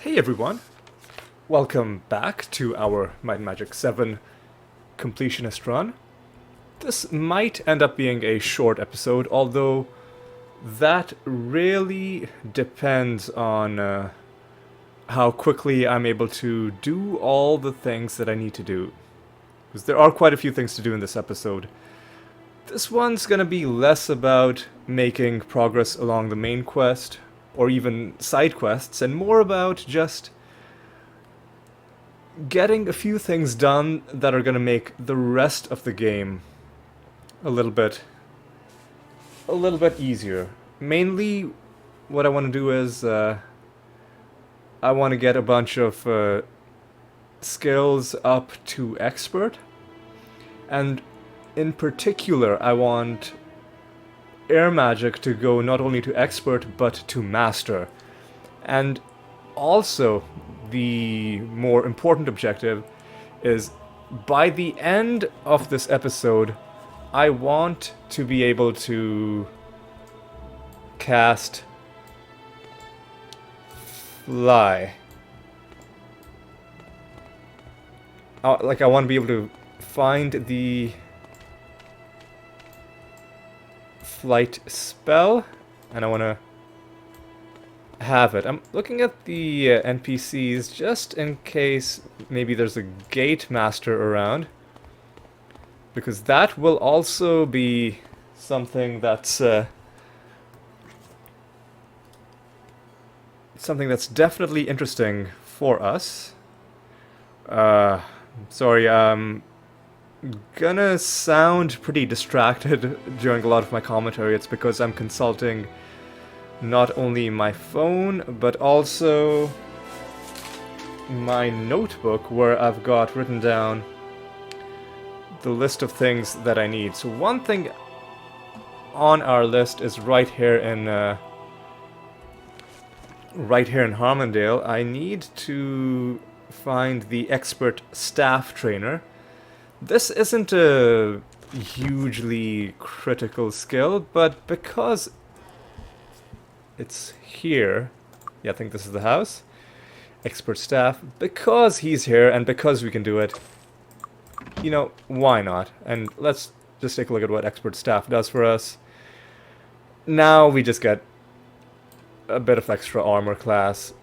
Hey everyone, welcome back to our Might and Magic VII completionist run. This might end up being a short episode, although that really depends on how quickly I'm able to do all the things that I need to do. Because there are quite a few things to do in this episode. This one's gonna be less about making progress along the main quest, or even side quests, and more about just getting a few things done that are gonna make the rest of the game a little bit easier. Mainly, what I want to do is I want to get a bunch of skills up to expert, and in particular, I want air magic to go not only to expert but to master. And also, the more important objective is by the end of this episode, I want to be able to cast fly. Like, I want to be able to find the flight spell, and I want to have it. I'm looking at the NPCs just in case maybe there's a gate master around, because that will also be something that's definitely interesting for us. Sorry, gonna sound pretty distracted during a lot of my commentary. It's because I'm consulting not only my phone, but also my notebook where I've got written down the list of things that I need. So one thing on our list is right here in Harmondale. I need to find the expert staff trainer. This isn't a hugely critical skill, but because it's here, yeah, I think this is the house, expert staff, because he's here and because we can do it, you know, why not? And let's just take a look at what expert staff does for us. Now we just get a bit of extra armor class,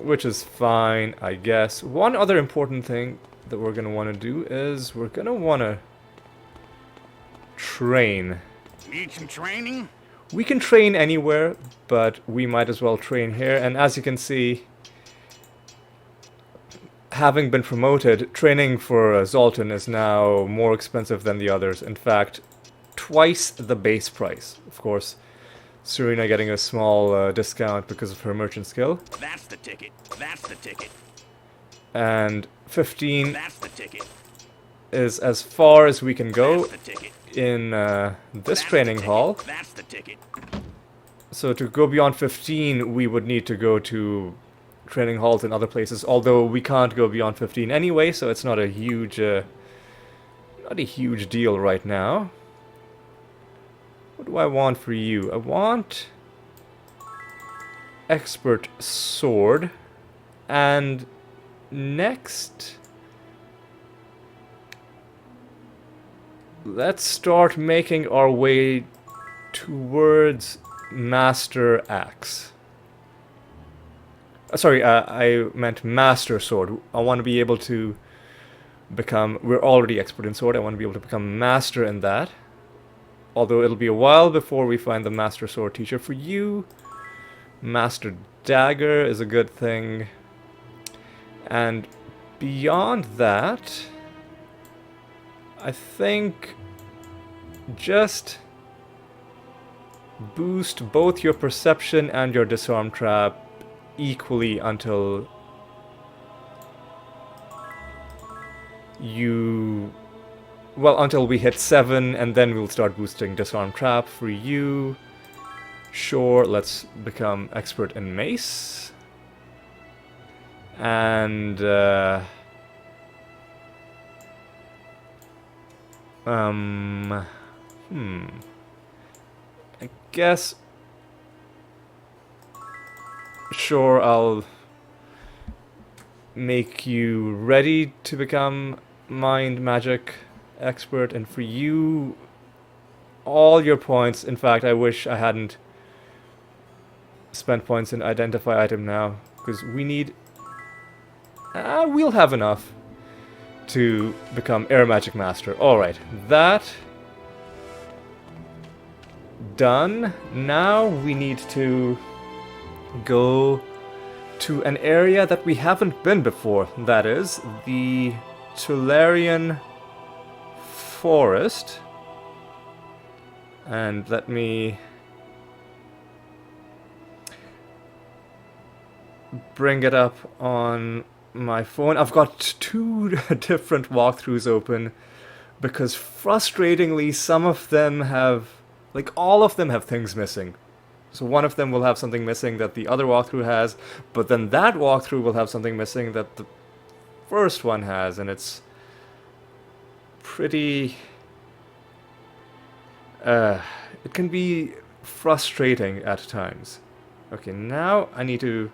which is fine, I guess. One other important thing that we're going to want to do is we're going to want to train. Need some training? We can train anywhere, but we might as well train here. And as you can see, having been promoted, training for Zoltan is now more expensive than the others. In fact, twice the base price. Of course, Serena getting a small discount because of her merchant skill. That's the ticket. That's the ticket. And 15 That's the ticket. is as far as we can go That's the ticket. in this That's training the ticket. hall. That's the ticket. So to go beyond 15, we would need to go to training halls in other places, although we can't go beyond 15 anyway, so it's not a huge deal right now. What do I want for you? I want expert sword, and next let's start making our way towards master axe. Sorry, I meant master sword. I want to be able to become... We're already expert in sword. I want to be able to become master in that. Although it'll be a while before we find the master sword teacher. For you, master dagger is a good thing. And beyond that, I think just boost both your perception and your disarm trap equally until you... Well, until we hit 7, and then we'll start boosting disarm trap for you. Sure, let's become expert in mace. And I guess... Sure, I'll make you ready to become mind magic expert, and for you, all your points. In fact, I wish I hadn't spent points in identify item now, because we need. We'll have enough to become air magic master. All right, that done. Now we need to go to an area that we haven't been before. That is the Tularean Forest. And let me bring it up on my phone. I've got 2 different walkthroughs open because frustratingly some of them have, like all of them have things missing. So one of them will have something missing that the other walkthrough has, but then that walkthrough will have something missing that the first one has, and it's pretty... it can be frustrating at times. Okay, now I need to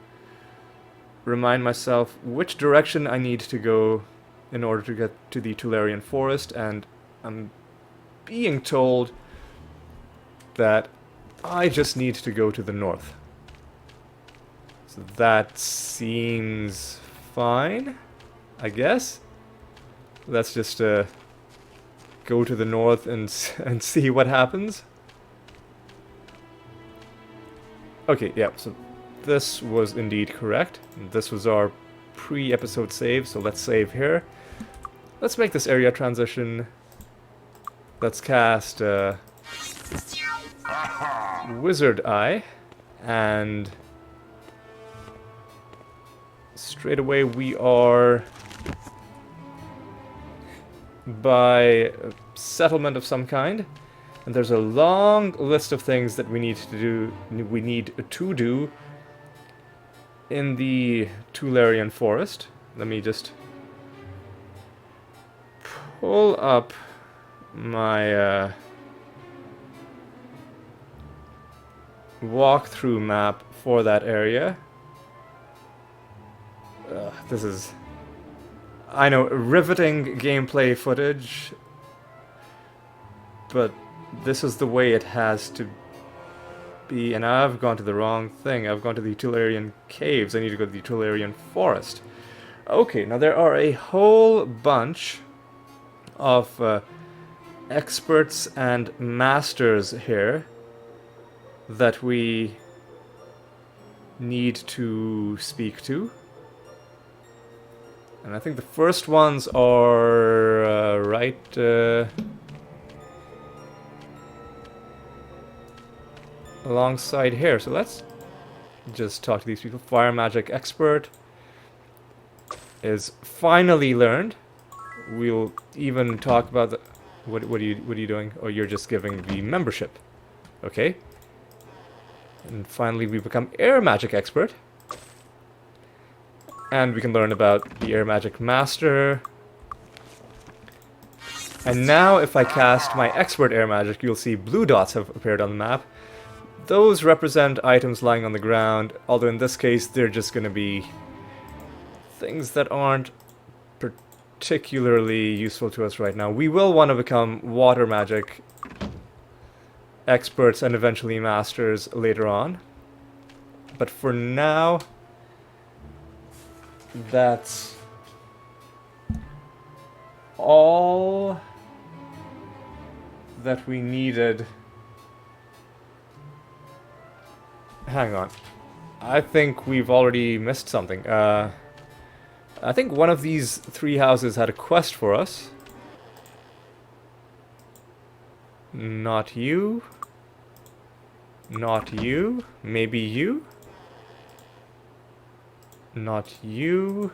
remind myself which direction I need to go in order to get to the Tularean Forest, and I'm being told that I just need to go to the north. So that seems fine, I guess. Let's just go to the north and see what happens. Okay, yeah, so this was indeed correct. This was our pre-episode save, so let's save here. Let's make this area transition. Let's cast Wizard Eye, and straight away we are by a settlement of some kind, and there's a long list of things that we need to do in the Tularean Forest. Let me just pull up my walkthrough map for that area. This is, I know, riveting gameplay footage, but this is the way it has to be, and I've gone to the wrong thing. I've gone to the Tularean Caves. I need to go to the Tularean Forest. Okay, now there are a whole bunch of experts and masters here that we need to speak to. And I think the first ones are right alongside here. So let's just talk to these people. Fire magic expert is finally learned. We'll even talk about the... What are you doing? Oh, you're just giving the membership. Okay. And finally we become air magic expert. And we can learn about the air magic master. And now if I cast my expert air magic, you'll see blue dots have appeared on the map. Those represent items lying on the ground, although in this case they're just going to be things that aren't particularly useful to us right now. We will want to become water magic experts and eventually masters later on. But for now, that's all that we needed. Hang on. I think we've already missed something. I think one of these 3 houses had a quest for us. Not you. Not you. Maybe you. Not you.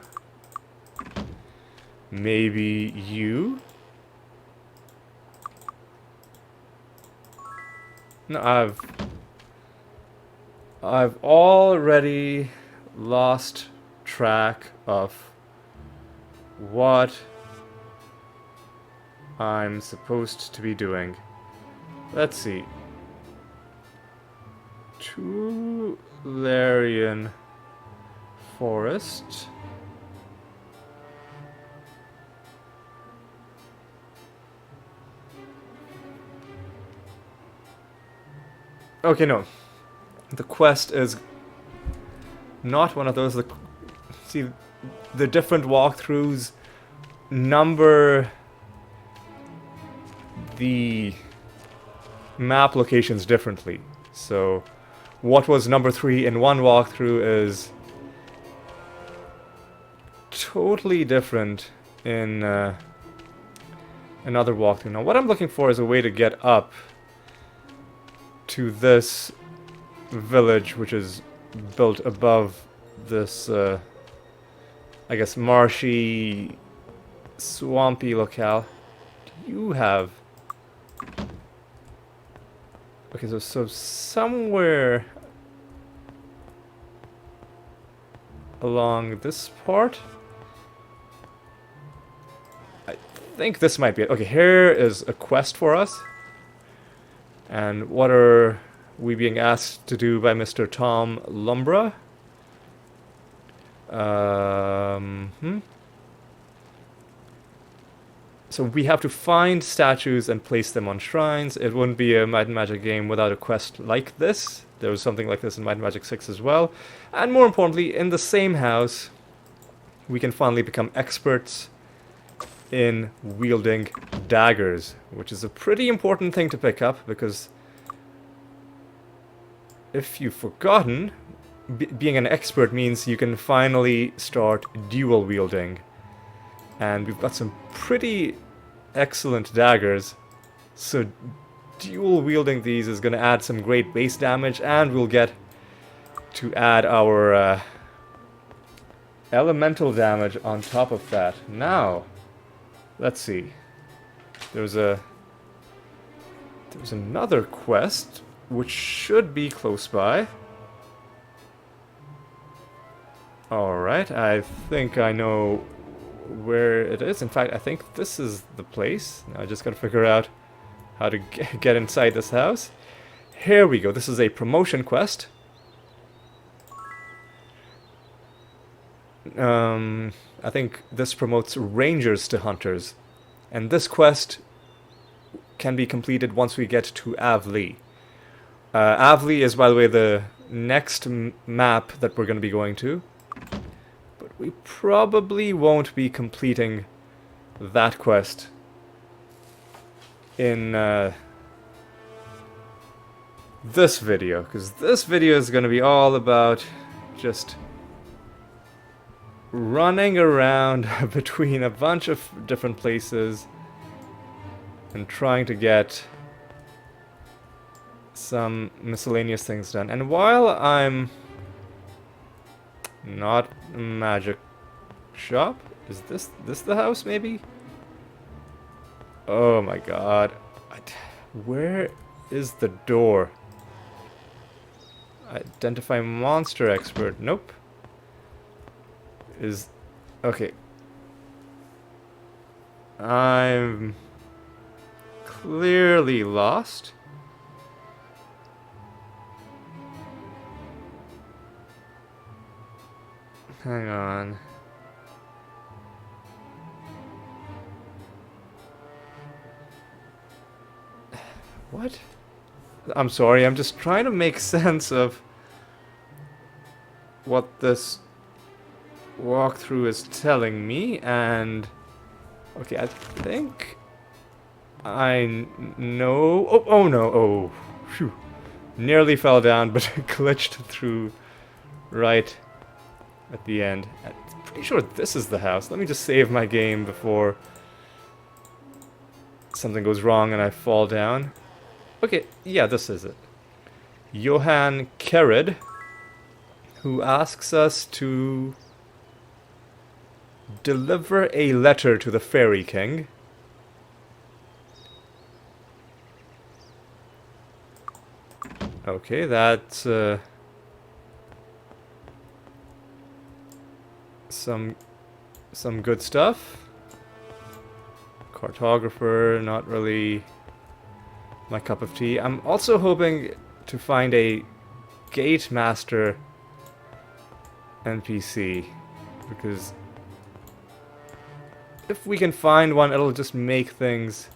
Maybe you. No, I've already lost track of what I'm supposed to be doing. Let's see. Tularean Forest. Okay, no. The quest is not one of those. See, the different walkthroughs number the map locations differently. So, what was number 3 in one walkthrough is totally different in another walkthrough. Now, what I'm looking for is a way to get up to this village, which is built above this, I guess, marshy, swampy locale. Do you have... Okay, so somewhere along this part, I think this might be it. Okay, here is a quest for us. And what are we being asked to do by Mr. Tom Lumbra? So we have to find statues and place them on shrines. It wouldn't be a Might and Magic game without a quest like this. There was something like this in Might and Magic VI as well. And more importantly, in the same house, we can finally become experts in wielding daggers, which is a pretty important thing to pick up, because if you've forgotten, being an expert means you can finally start dual wielding. And we've got some pretty excellent daggers, so dual wielding these is going to add some great base damage, and we'll get to add our elemental damage on top of that. Now, let's see. There's another quest which should be close by. Alright, I think I know where it is. In fact, I think this is the place. Now I just gotta figure out how to get inside this house. Here we go. This is a promotion quest. I think this promotes rangers to hunters. And this quest can be completed once we get to Avlee. Avlee is, by the way, the next map that we're going to be going to. But we probably won't be completing that quest in this video, because this video is going to be all about just running around between a bunch of different places and trying to get some miscellaneous things done. And while I'm not a magic shop, is this the house maybe? Oh my god. Where is the door? Identify monster expert. Nope. Is... okay. I'm clearly lost. Hang on. What? I'm sorry, I'm just trying to make sense of what this walkthrough is telling me, and... okay, I think I know... oh no, oh, phew. Nearly fell down, but glitched through right at the end. I'm pretty sure this is the house. Let me just save my game before something goes wrong and I fall down. Okay, yeah, this is it. Johan Kerid, who asks us to deliver a letter to the Fairy King. Okay, that's some good stuff. Cartographer, not really my cup of tea. I'm also hoping to find a Gate Master NPC, because if we can find one, it'll just make things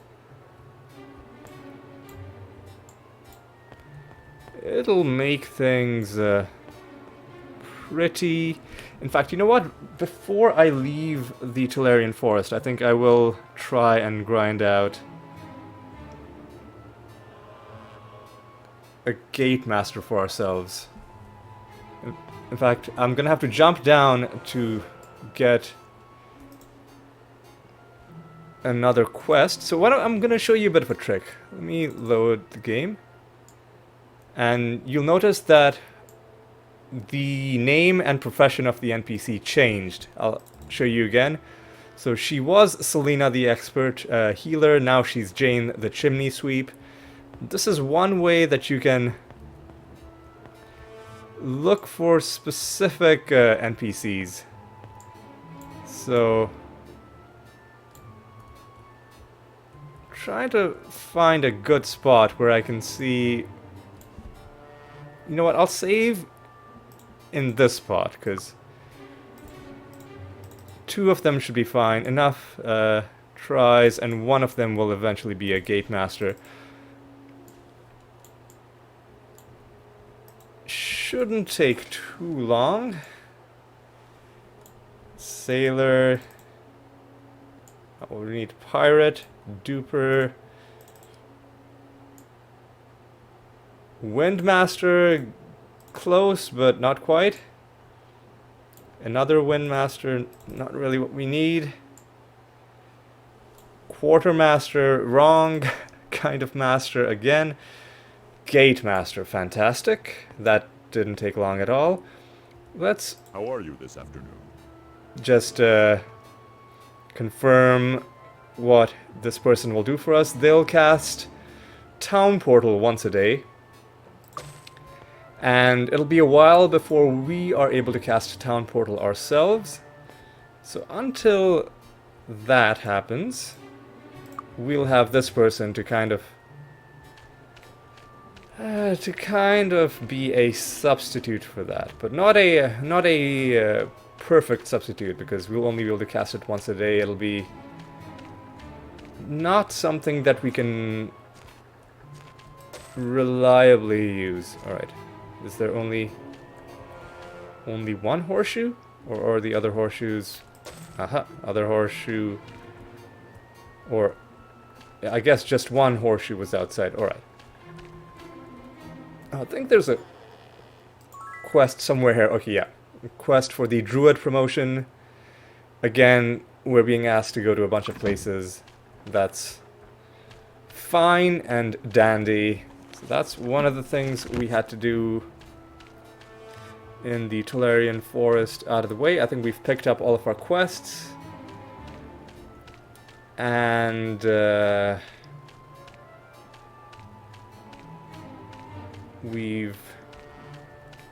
it'll make things pretty... In fact, you know what? Before I leave the Tularean Forest, I think I will try and grind out a Gate Master for ourselves. In fact, I'm gonna have to jump down to get another quest. So I'm gonna show you a bit of a trick. Let me load the game. And you'll notice that the name and profession of the NPC changed. I'll show you again. So she was Selena the expert healer, now she's Jane the chimney sweep. This is one way that you can look for specific NPCs. So, trying to find a good spot where I can see... You know what, I'll save in this spot, because 2 of them should be fine. Enough tries, and 1 of them will eventually be a Gate Master. Shouldn't take too long. Sailor. Oh, we need Pirate, Duper, Windmaster. Close, but not quite. Another Windmaster, not really what we need. Quartermaster, wrong kind of master again. Gate Master, fantastic. That didn't take long at all. Let's... How are you this afternoon? Just confirm what this person will do for us. They'll cast Town Portal once a day. And it'll be a while before we are able to cast Town Portal ourselves. So until that happens, we'll have this person to kind of be a substitute for that, but not a perfect substitute, because we'll only be able to cast it once a day. It'll be not something that we can reliably use. All right. Is there only one horseshoe? Or are the other horseshoes... Aha, other horseshoe... Or... I guess just one horseshoe was outside. Alright. I think there's a quest somewhere here. Okay, yeah. Quest for the Druid promotion. Again, we're being asked to go to a bunch of places. That's fine and dandy. So that's one of the things we had to do in the Tularean Forest out of the way. I think we've picked up all of our quests. And we've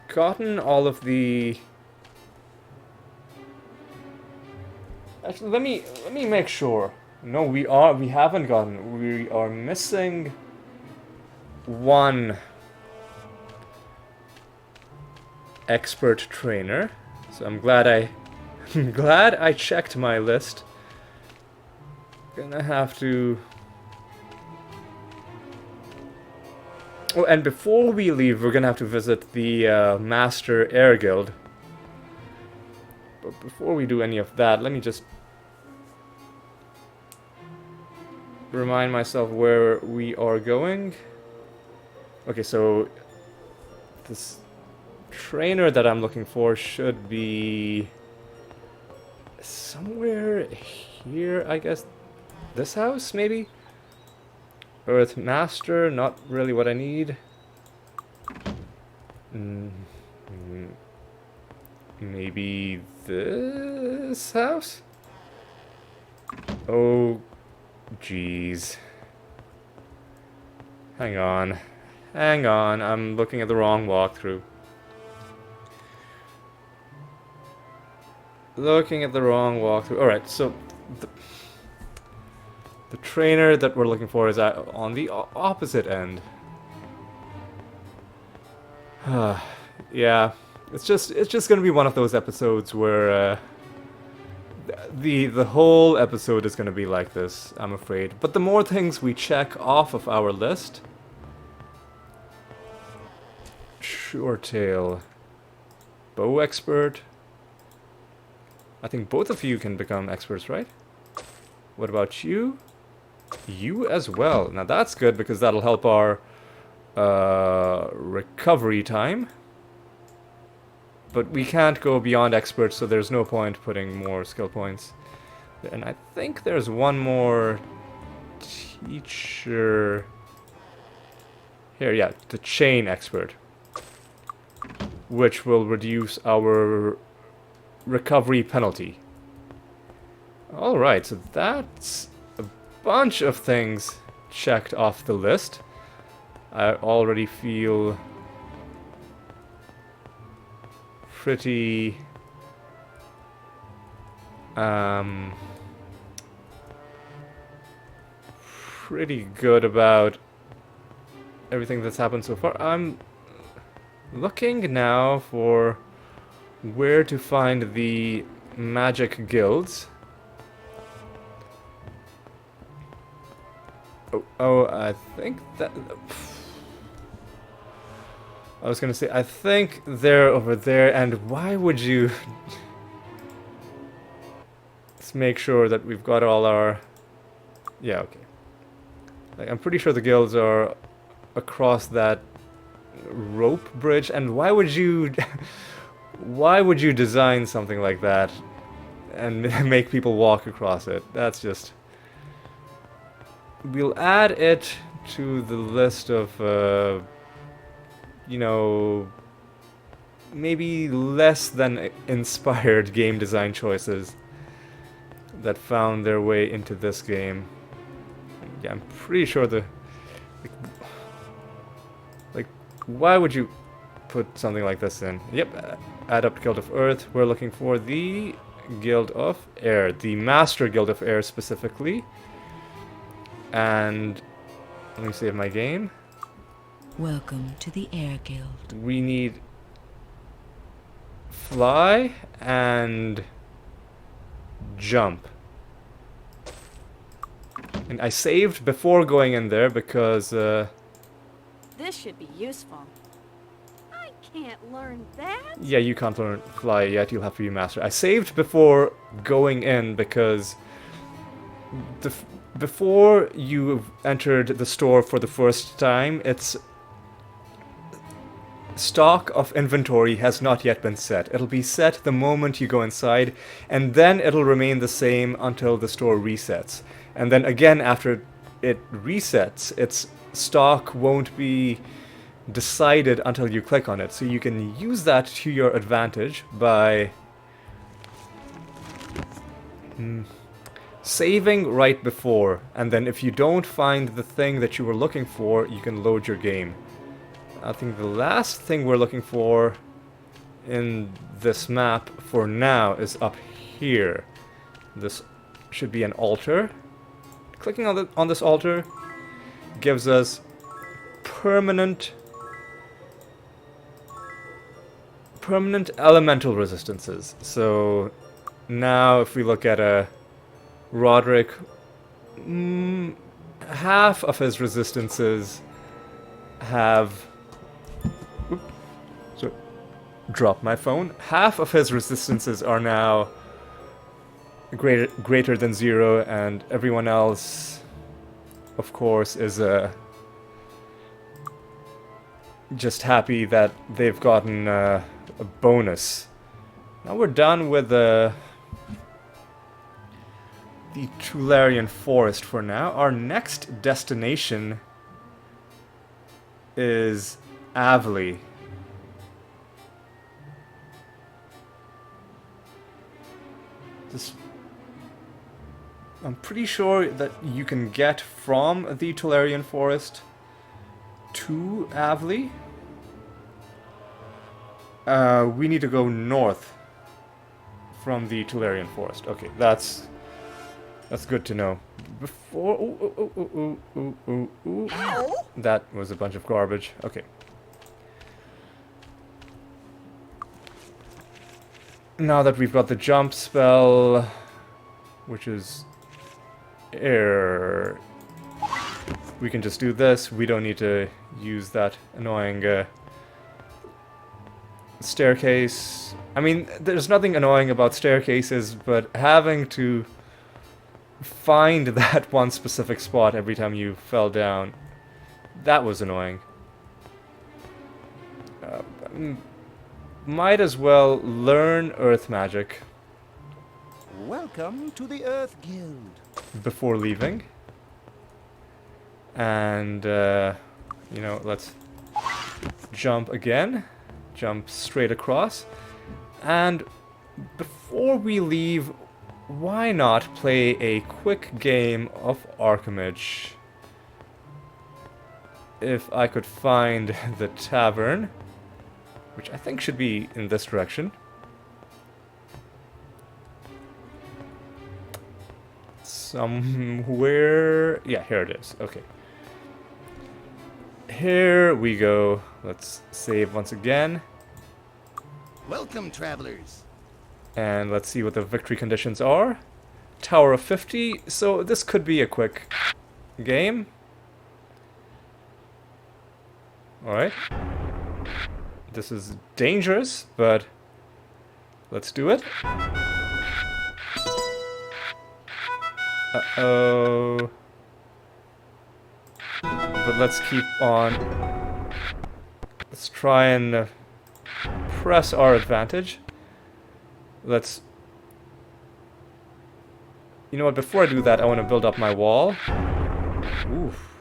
gotten all of the... Actually, let me make sure. No, we haven't gotten. We are missing one expert trainer. So I'm glad I checked my list. Gonna have to... Oh, and before we leave, we're gonna have to visit the Master Air Guild. But before we do any of that, let me just remind myself where we are going. Okay, so this trainer that I'm looking for should be somewhere here, I guess. This house, maybe? Earth Master, not really what I need. Maybe this house? Oh, jeez. Hang on. Hang on, I'm looking at the wrong walkthrough. Looking at the wrong walkthrough. Alright, so... The trainer that we're looking for is on the opposite end. Yeah, it's just gonna be one of those episodes where the whole episode is gonna be like this, I'm afraid. But the more things we check off of our list, Sure tail. Bow expert. I think both of you can become experts, right? What about you? You as well. Now that's good because that'll help our recovery time. But we can't go beyond experts, so there's no point putting more skill points. And I think there's one more teacher. Here, yeah, the chain expert. Which will reduce our recovery penalty. Alright, so that's a bunch of things checked off the list. I already feel pretty pretty good about everything that's happened so far. I'm looking now for where to find the magic guilds. Oh, I think that... I was gonna say, I think they're over there, and why would you... Let's make sure that we've got all our... Yeah, okay. Like, I'm pretty sure the guilds are across that rope bridge, and why would you... why would you design something like that and make people walk across it? That's just... We'll add it to the list of... you know, maybe less than inspired game design choices that found their way into this game. Yeah, I'm pretty sure the... Like, why would you put something like this in? Yep, add up Guild of Earth. We're looking for the Guild of Air, the Master Guild of Air specifically. And let me save my game. Welcome to the Air Guild. We need fly and jump. And I saved before going in there because This should be useful. I can't learn that. yeah, you can't learn fly yet, you'll have to be master. I saved before going in because before you've entered the store for the first time, its stock of inventory has not yet been set. It'll be set the moment you go inside, and then it'll remain the same until the store resets. And then again, after it resets, its stock won't be decided until you click on it. So you can use that to your advantage by saving right before, and then if you don't find the thing that you were looking for, you can load your game. I think the last thing we're looking for in this map for now is up here. This should be an altar. Clicking on this altar gives us permanent elemental resistances. So now if we look at a Roderick, half of his resistances have... So, drop my phone. Half of his resistances are now greater than 0, and everyone else, of course, is just happy that they've gotten a bonus. Now we're done with the Tularean Forest for now. Our next destination is Avlee. I'm pretty sure that you can get from the Tularean Forest to Avlee. We need to go north from the Tularean Forest. Okay, that's good to know. Before... That was a bunch of garbage. Okay. Now that we've got the jump spell, which is air, we can just do this. We don't need to use that annoying staircase. I mean, there's nothing annoying about staircases, but having to find that one specific spot every time you fell down, that was annoying. Might as well learn earth magic Welcome to the Earth Guild. before leaving. And, you know, let's jump again. Jump straight across. And before we leave, why not play a quick game of Archimage? If I could find the tavern, which I think should be in this direction. Somewhere... yeah, here it is. Okay. Here we go. Let's save once again. Welcome, travelers. And let's see what the victory conditions are. Tower of 50, so this could be a quick game. Alright. This is dangerous, but let's do it. Uh-oh. But let's keep on. Let's try and press our advantage. Let's... you know what, before I do that, I want to build up my wall. Oof.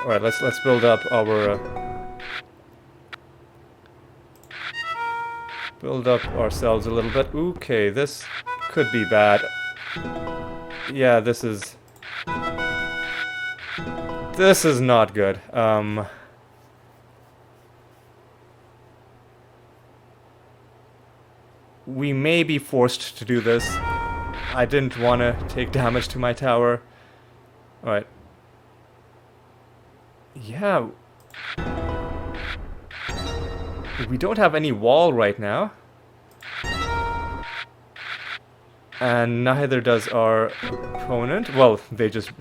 Alright, let's build up our... build up ourselves a little bit. Okay, this could be bad. Yeah, this is... this is not good. We may be forced to do this. I didn't want to take damage to my tower. Alright. Yeah. We don't have any wall right now. And neither does our opponent. Well, they just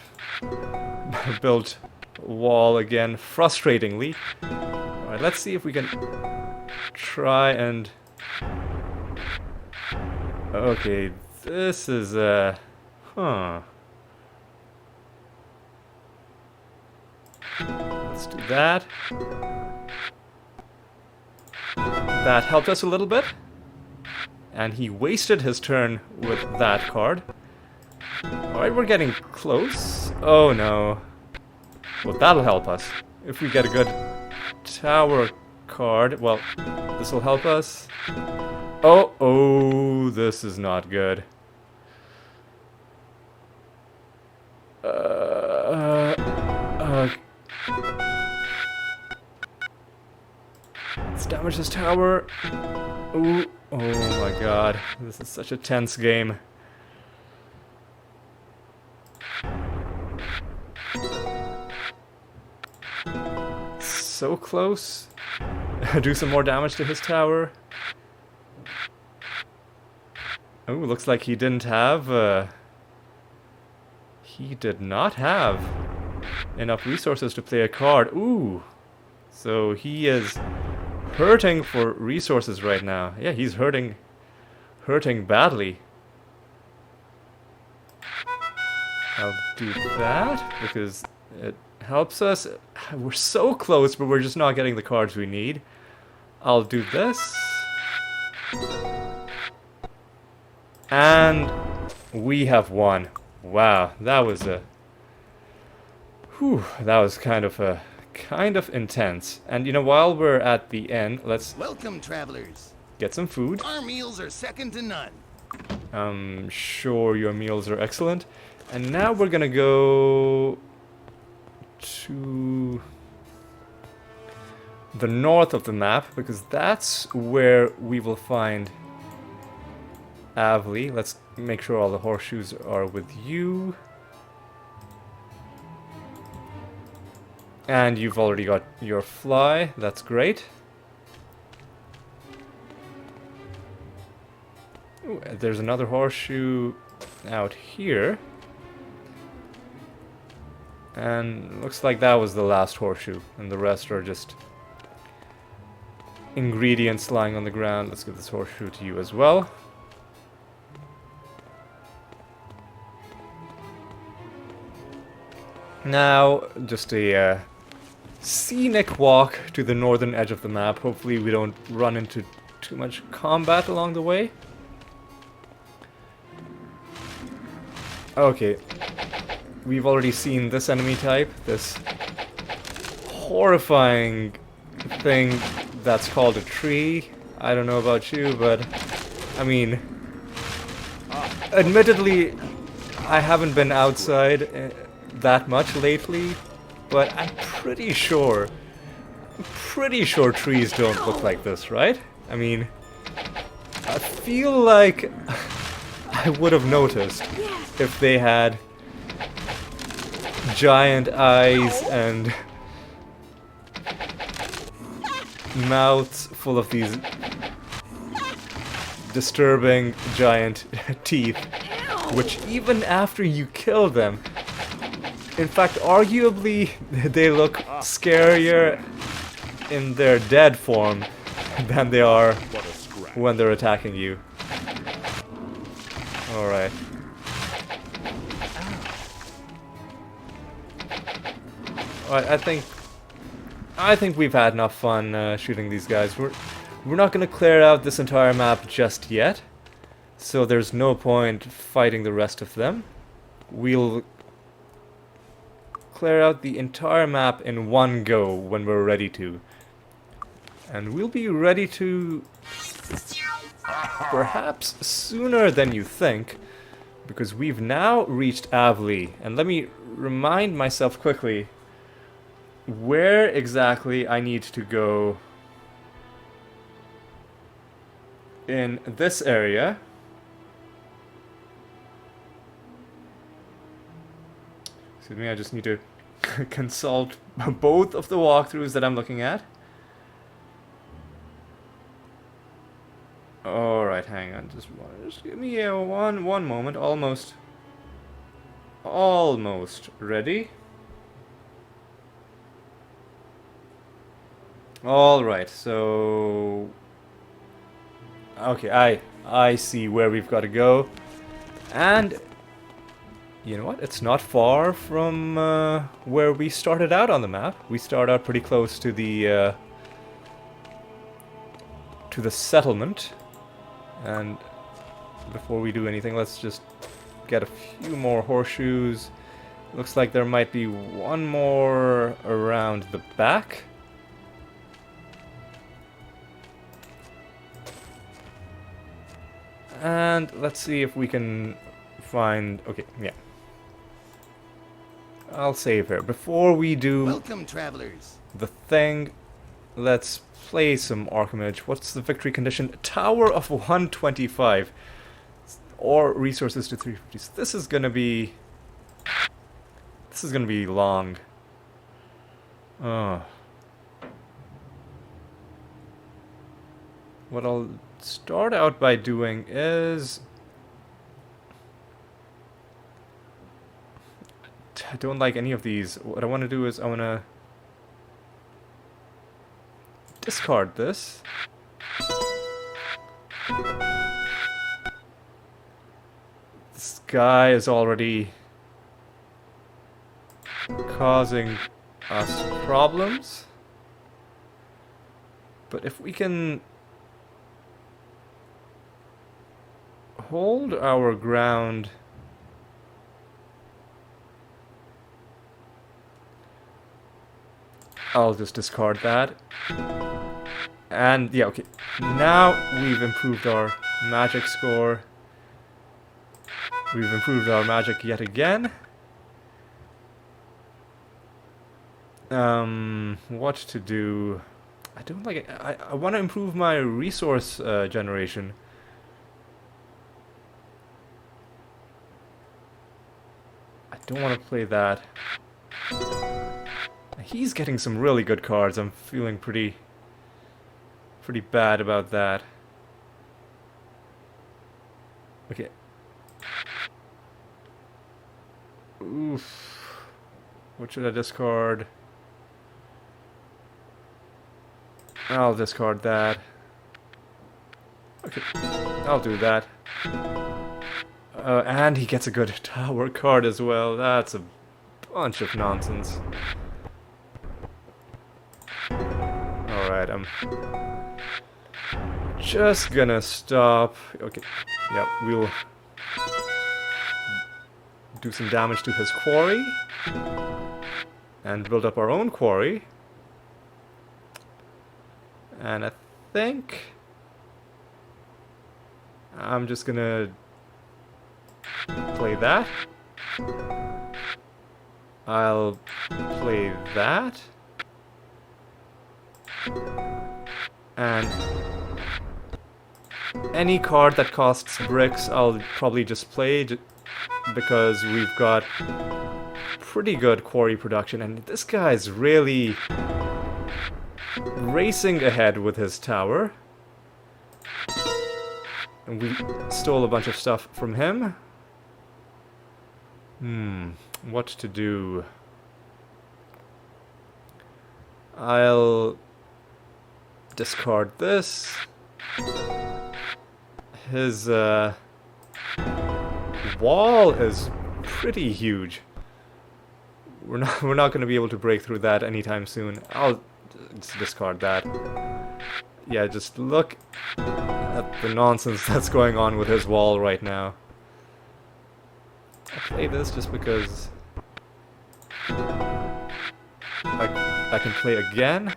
built a wall again, frustratingly. Alright, let's see if we can try and... okay, this is, huh. Let's do that. That helped us a little bit. And he wasted his turn with that card. Alright, we're getting close. Oh no. Well, that'll help us. If we get a good tower card, well, this will help us. Oh, this is not good. Let's damage this tower. Ooh, oh my god. This is such a tense game. So close. Do some more damage to his tower. Oh, looks like he didn't have, he did not have enough resources to play a card. Ooh! So he is hurting for resources right now. Yeah, he's hurting badly. I'll do that, because it helps us. We're so close, but we're just not getting the cards we need. I'll do this. And we have won. Wow, that was a... whew, that was kind of intense. And you know, while we're at the end, let's Welcome, travelers. get some food. Our meals are second to none. I'm sure your meals are excellent. And now we're gonna go to the north of the map, because that's where we will find Avlee. Let's make sure all the horseshoes are with you. And you've already got your fly. That's great. Ooh, there's another horseshoe out here. And looks like that was the last horseshoe. And the rest are just ingredients lying on the ground. Let's give this horseshoe to you as well. Now, just a scenic walk to the northern edge of the map. Hopefully we don't run into too much combat along the way. Okay, we've already seen this enemy type, this horrifying thing that's called a tree. I don't know about you, but I mean, admittedly, I haven't been outside that much lately, but I'm pretty sure trees don't look like this, right? I mean, I feel like I would have noticed if they had giant eyes and mouths full of these disturbing giant teeth, which even after you kill them, in fact, arguably, they look scarier in their dead form than they are when they're attacking you. Alright. Alright, I think we've had enough fun shooting these guys. We're not gonna clear out this entire map just yet, so there's no point fighting the rest of them. We'll clear out the entire map in one go when we're ready to. And we'll be ready to perhaps sooner than you think, because we've now reached Avlee. And let me remind myself quickly where exactly I need to go in this area. Excuse me, I just need to consult both of the walkthroughs that I'm looking at. Alright, hang on, just give me one moment. Almost ready. Alright, so okay, I see where we've got to go. And you know what? It's not far from where we started out on the map. We start out pretty close to the settlement. And before we do anything, let's just get a few more horseshoes. Looks like there might be one more around the back. And let's see if we can find... Okay, yeah. I'll save here. Before we do Welcome, travelers. the thing, let's play some Archimage. What's the victory condition? Tower of 125. Or resources to 350. So this is gonna be long. What I'll start out by doing is... I don't like any of these. What I want to do is I want to discard this. This guy is already causing us problems. But if we can hold our ground... I'll just discard that. And yeah, okay. Now we've improved our magic score. We've improved our magic yet again. What to do? I don't like it. I want to improve my resource generation. I don't want to play that. He's getting some really good cards. I'm feeling pretty bad about that. Okay. Oof. What should I discard? I'll discard that. Okay, I'll do that. And he gets a good tower card as well. That's a bunch of nonsense. Alright, I'm just gonna stop. Okay, yeah, we'll do some damage to his quarry and build up our own quarry. And I think I'm just gonna play that. I'll play that. And any card that costs bricks, I'll probably just play because we've got pretty good quarry production, and this guy's really racing ahead with his tower. And we stole a bunch of stuff from him. What to do? I'll discard this. His wall is pretty huge. We're not going to be able to break through that anytime soon. I'll just discard that. Yeah, just look at the nonsense that's going on with his wall right now. I'll play this just because I can play again.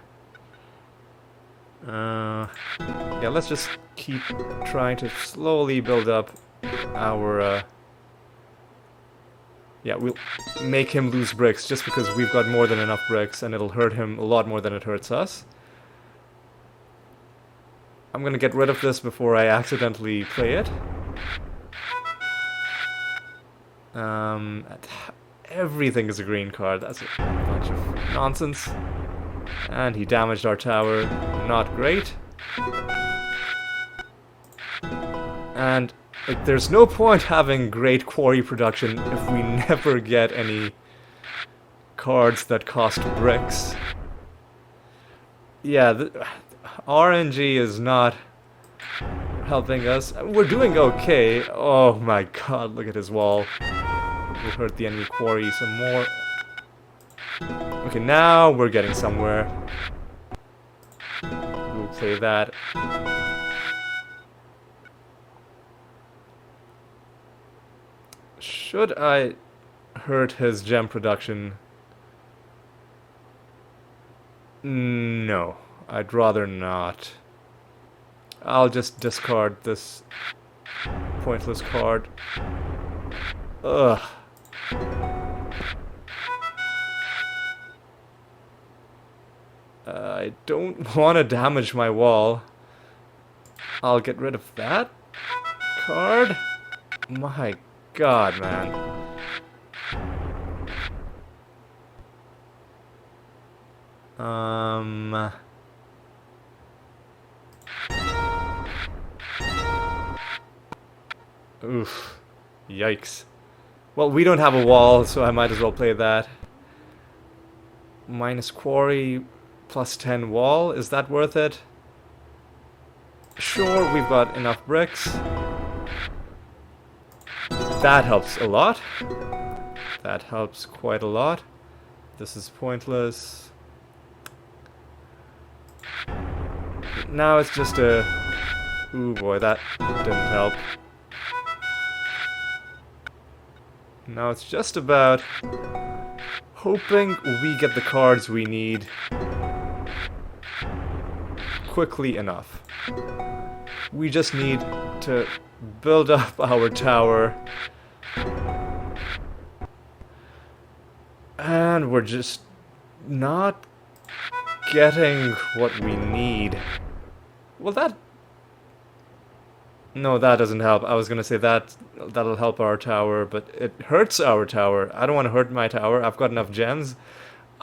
Yeah, let's just keep trying to slowly build up our... yeah, we'll make him lose bricks just because we've got more than enough bricks, and it'll hurt him a lot more than it hurts us. I'm gonna get rid of this before I accidentally play it. Everything is a green card. That's a bunch of nonsense. And he damaged our tower. Not great. And like, there's no point having great quarry production if we never get any cards that cost bricks. Yeah, RNG is not helping us. We're doing okay. Oh my god, look at his wall. We'll hurt the enemy quarry some more. Okay, now we're getting somewhere. We'll play that. Should I hurt his gem production? No, I'd rather not. I'll just discard this pointless card. Ugh. I don't want to damage my wall. I'll get rid of that card. My god, man. Oof. Yikes. Well, we don't have a wall, so I might as well play that. Minus quarry, plus 10 wall. Is that worth it? Sure, we've got enough bricks. That helps a lot. That helps quite a lot. This is pointless. Now it's just a... Ooh boy, that didn't help. Now it's just about hoping we get the cards we need quickly enough. We just need to build up our tower. And we're just not getting what we need. Well, that... No, that doesn't help. I was gonna say that'll help our tower, but it hurts our tower. I don't want to hurt my tower. I've got enough gems.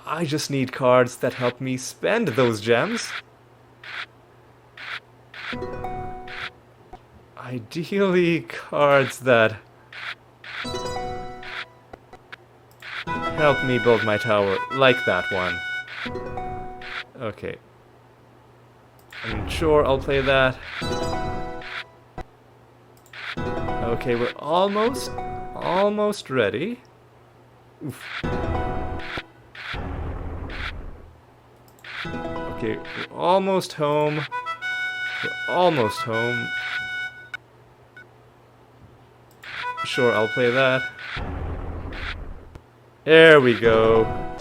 I just need cards that help me spend those gems. Ideally, cards that help me build my tower, like that one. Okay. And sure, I'll play that. Okay, we're almost ready. Oof. Okay, we're almost home. We're almost home. Sure, I'll play that. There we go.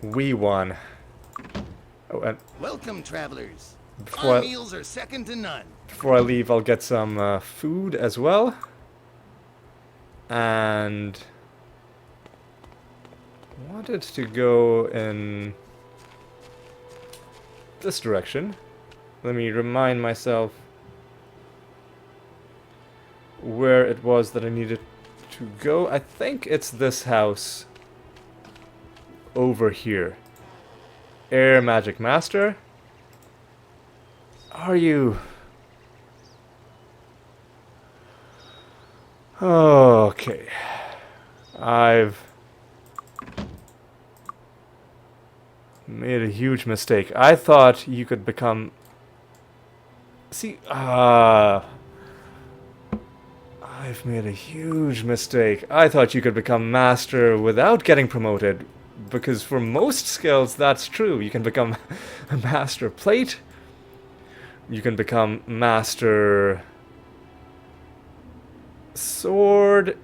We won. Oh, and Welcome, travelers. Before Our I- meals are second to none. before I leave, I'll get some food as well. And I wanted to go in this direction. Let me remind myself where it was that I needed to go. I think it's this house over here. Air Magic Master. Are you? Okay. I've made a huge mistake. I thought you could become... See, I've made a huge mistake. I thought you could become master without getting promoted. Because for most skills, that's true. You can become a master plate. You can become master sword,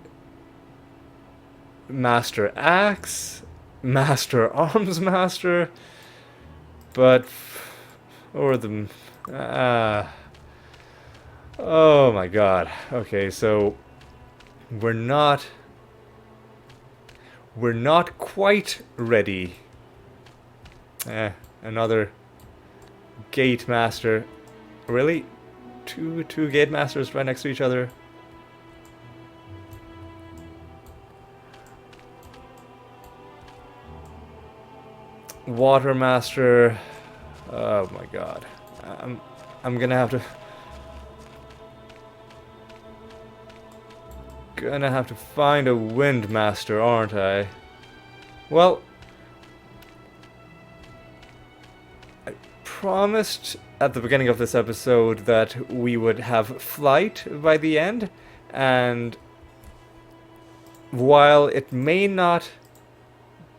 master axe, master arms master, but or the oh my god. Okay, so we're not quite ready. Another gate master. Really? Two gate masters right next to each other? Water master. Oh my god. I'm gonna have to find a wind master, aren't I? Well, I promised at the beginning of this episode that we would have flight by the end, and while it may not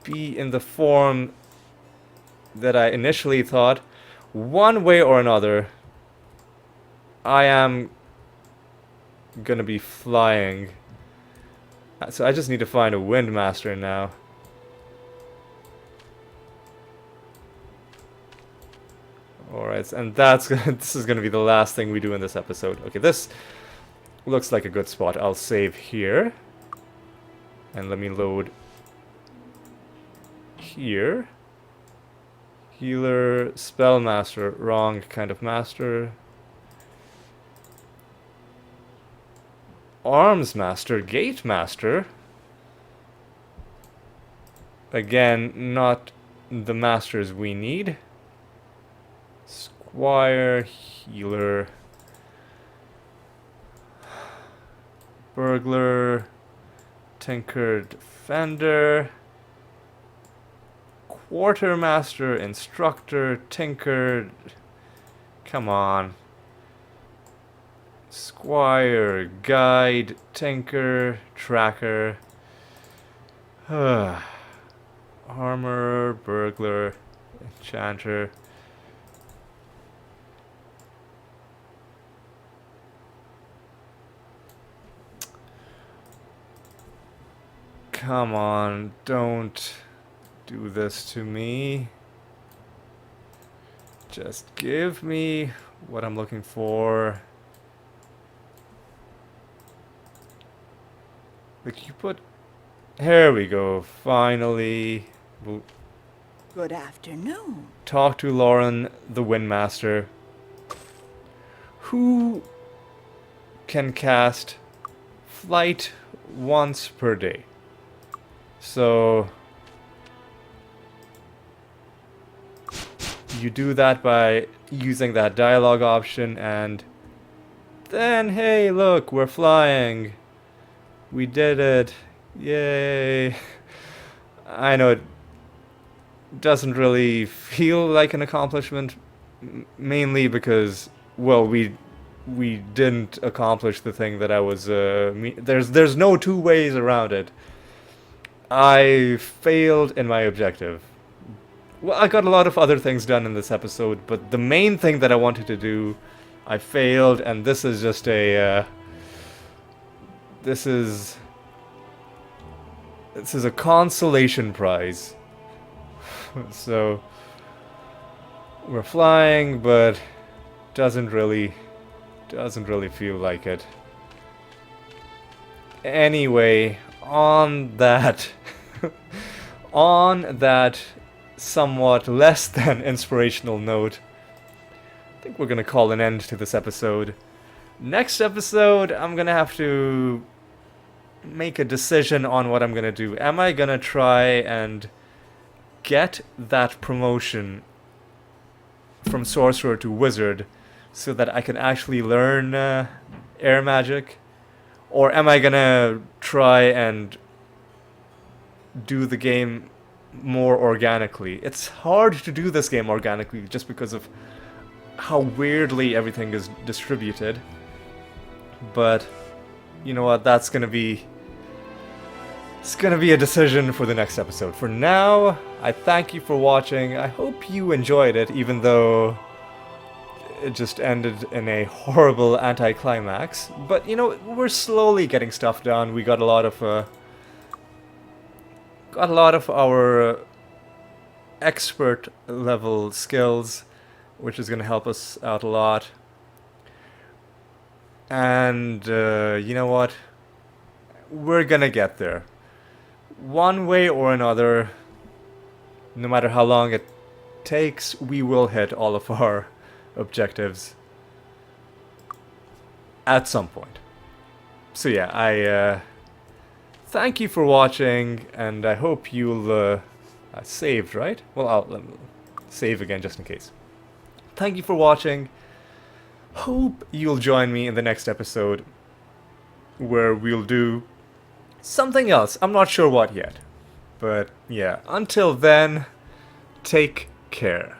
be in the form that I initially thought, one way or another, I am gonna be flying. So I just need to find a wind master now. Alright, and this is gonna be the last thing we do in this episode. Okay, this looks like a good spot. I'll save here. And let me load here. Healer, spellmaster, wrong kind of master. Arms master, gate master. Again, not the masters we need. Squire, healer, burglar, tinker, defender, quartermaster, instructor, tinker. Come on. Squire, guide, tinker, tracker, armor, burglar, enchanter. Come on, don't do this to me. Just give me what I'm looking for. Like you put... Here we go, finally. We'll Good afternoon. talk to Lauren, the Windmaster, who can cast flight once per day. So you do that by using that dialogue option, and then hey, look, we're flying. We did it. Yay. I know it doesn't really feel like an accomplishment, Mainly because, well, we didn't accomplish the thing that I was. There's no two ways around it. I failed in my objective. Well, I got a lot of other things done in this episode, but the main thing that I wanted to do, I failed, and this is just a. This is a consolation prize. So we're flying, but doesn't really feel like it. Anyway, on that on that somewhat less than inspirational note, I think we're gonna call an end to this episode. Next episode, I'm gonna have to make a decision on what I'm gonna do. Am I gonna try and get that promotion from sorcerer to wizard so that I can actually learn air magic? Or am I gonna try and do the game more organically? It's hard to do this game organically just because of how weirdly everything is distributed. But you know what, it's gonna be a decision for the next episode. For now, I thank you for watching. I hope you enjoyed it, even though it just ended in a horrible anticlimax. But you know, we're slowly getting stuff done. We got a lot of our expert level skills, which is going to help us out a lot. And you know what? We're gonna get there. One way or another, no matter how long it takes, we will hit all of our objectives at some point. So yeah, I thank you for watching, and I hope you'll saved, right? Well, I'll save again just in case. Thank you for watching. Hope you'll join me in the next episode, where we'll do something else. I'm not sure what yet. But yeah, until then, take care.